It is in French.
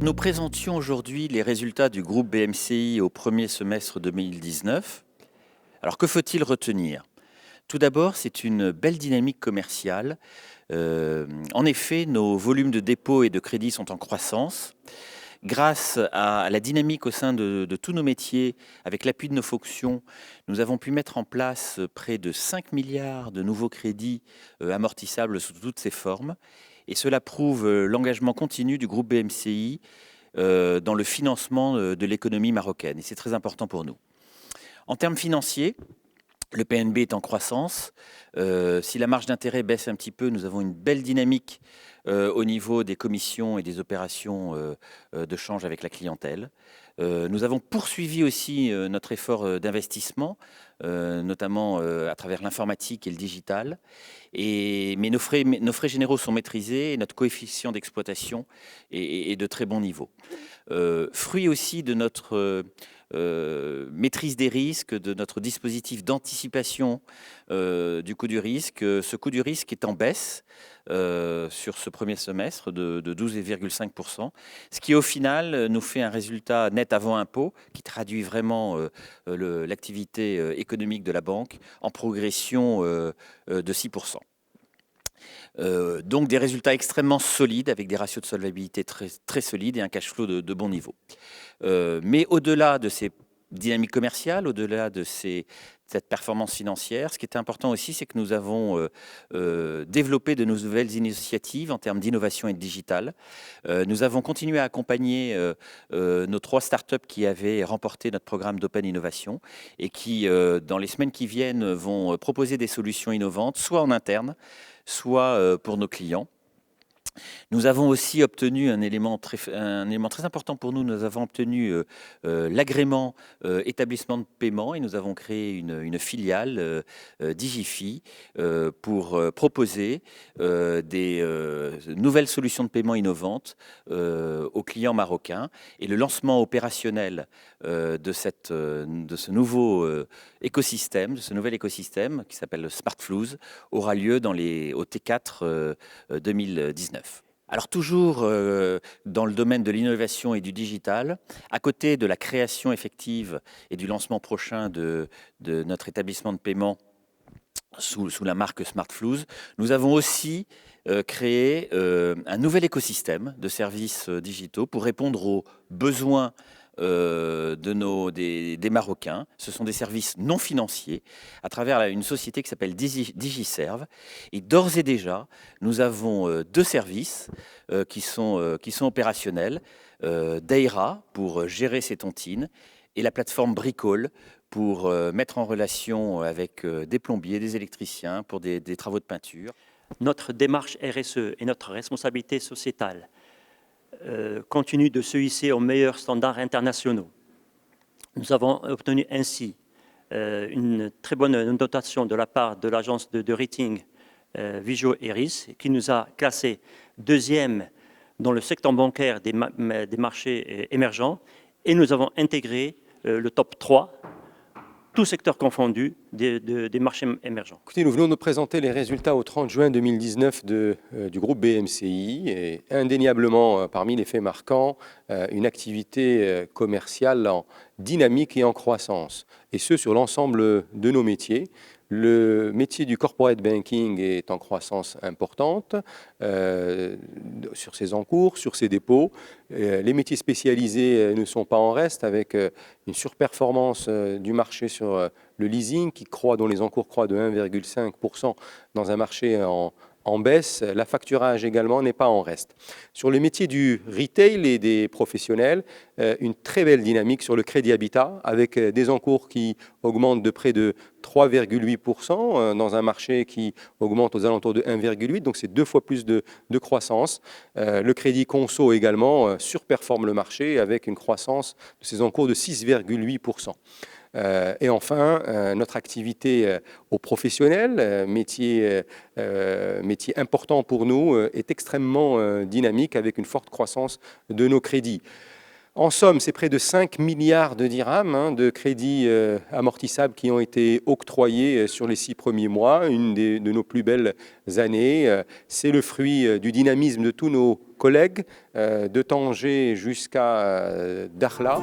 nous présentions aujourd'hui les résultats du groupe BMCI au premier semestre 2019. Alors, que faut-il retenir? Tout d'abord, c'est une belle dynamique commerciale. En effet, nos volumes de dépôt et de crédit sont en croissance. Grâce à la dynamique au sein de tous nos métiers, avec l'appui de nos fonctions, nous avons pu mettre en place près de 5 milliards de nouveaux crédits amortissables sous toutes ses formes. Et cela prouve l'engagement continu du groupe BMCI dans le financement de l'économie marocaine. Et c'est très important pour nous. En termes financiers, le PNB est en croissance. Si la marge d'intérêt baisse un petit peu, nous avons une belle dynamique au niveau des commissions et des opérations de change avec la clientèle. Nous avons poursuivi aussi notre effort d'investissement, notamment à travers l'informatique et le digital. Mais nos frais généraux sont maîtrisés et notre coefficient d'exploitation est de très bon niveau. Fruit aussi de notre maîtrise des risques, de notre dispositif d'anticipation du coût du risque. Ce coût du risque est en baisse sur ce premier semestre de 12,5%, ce qui au final nous fait un résultat net avant impôt qui traduit vraiment l'activité économique de la banque en progression de 6%. Donc des résultats extrêmement solides avec des ratios de solvabilité très, très solides et un cash flow de bon niveau. Mais au-delà de ces dynamiques commerciales, au-delà de cette performance financière, ce qui est important aussi, c'est que nous avons développé de nouvelles initiatives en termes d'innovation et de digital. Nous avons continué à accompagner nos 3 startups qui avaient remporté notre programme d'Open Innovation et qui, dans les semaines qui viennent, vont proposer des solutions innovantes, soit en interne, soit pour nos clients. Nous avons aussi obtenu un élément très important pour nous. Nous avons obtenu l'agrément établissement de paiement et nous avons créé une filiale Digifi pour proposer des nouvelles solutions de paiement innovantes aux clients marocains. Et le lancement opérationnel de ce nouvel écosystème qui s'appelle le Smart Flows aura lieu au T4 2019. Alors toujours dans le domaine de l'innovation et du digital, à côté de la création effective et du lancement prochain de notre établissement de paiement sous la marque Smart Flows, nous avons aussi créé un nouvel écosystème de services digitaux pour répondre aux besoins des Marocains. Ce sont des services non financiers à travers une société qui s'appelle DigiServe. Et d'ores et déjà, nous avons 2 services qui sont opérationnels. Daïra pour gérer ses tontines et la plateforme Bricole pour mettre en relation avec des plombiers, des électriciens pour des travaux de peinture. Notre démarche RSE et notre responsabilité sociétale continue de se hisser aux meilleurs standards internationaux. Nous avons obtenu ainsi une très bonne notation de la part de l'agence de rating Vigeo Eiris, qui nous a classé 2e dans le secteur bancaire des marchés émergents, et nous avons intégré le top 3, tout secteur confondu, des marchés émergents. Écoutez, nous venons de présenter les résultats au 30 juin 2019 du groupe BMCI et indéniablement, parmi les faits marquants, une activité commerciale en dynamique et en croissance, et ce sur l'ensemble de nos métiers. Le métier du corporate banking est en croissance importante sur ses encours, sur ses dépôts. Les métiers spécialisés ne sont pas en reste, avec une surperformance du marché sur le leasing dont les encours croient de 1,5% dans un marché en baisse. La facturage également n'est pas en reste. Sur le métier du retail et des professionnels, une très belle dynamique sur le crédit habitat, avec des encours qui augmentent de près de 3,8% dans un marché qui augmente aux alentours de 1,8%, donc c'est 2 fois plus de croissance. Le crédit conso également surperforme le marché avec une croissance de ses encours de 6,8%. Et enfin, notre activité aux professionnels, métier important pour nous, est extrêmement dynamique avec une forte croissance de nos crédits. En somme, c'est près de 5 milliards de dirhams de crédits amortissables qui ont été octroyés sur les 6 premiers mois, une de nos plus belles années. C'est le fruit du dynamisme de tous nos collègues de Tanger jusqu'à Dakhla.